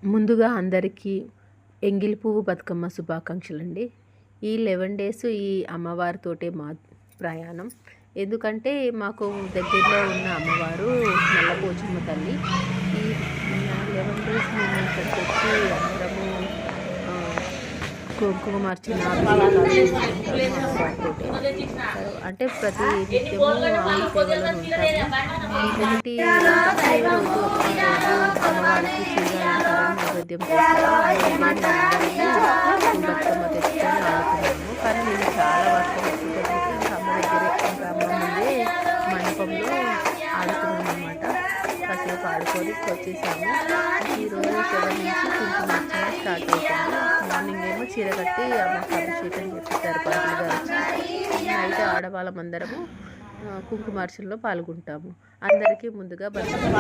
ముందుగా అందరికీ ఎంగిలి పువ్వు బతుకమ్మ శుభాకాంక్షలు అండి. ఈ 11 డేస్ ఈ అమ్మవారితోటే మా ప్రయాణం. ఎందుకంటే మాకు దగ్గరలో ఉన్న అమ్మవారు నల్లపోచమ్మ తల్లి. ఈ 11 డేస్ మేము ఇక్కడికి వచ్చి అందరము కుంకుమార్చన అంటే ప్రతి నిత్యము ఆమె సేవలో ఉంటాము. ఇంకొకటి అమ్మవారికి నైవేద్యం చేస్తాము. బతుకమ్మ తెచ్చుకొని ఆడుకున్నాము. కానీ నేను చాలా వర్షం వచ్చేటప్పుడు ఇంకా అమ్మ దగ్గరే ఇంకా అమ్మ ముందే మండపంలో ఆడుకున్నాం అన్నమాట. కాసేపు ఆడుకొని వచ్చేసాము. ఈరోజు 7 నుంచి కుంకుమార్చన స్టార్ట్ అవుతుంది. మార్నింగ్ ఏమో చీర కట్టి అమ్మకి అభిషేకం చేపిస్తారు పంతులు గారు. నైట్ ఆడవాళ్ళమందరము కుంకుమార్చనలో పాల్గొంటాము. అందరికీ ముందుగా బతుకమ్మ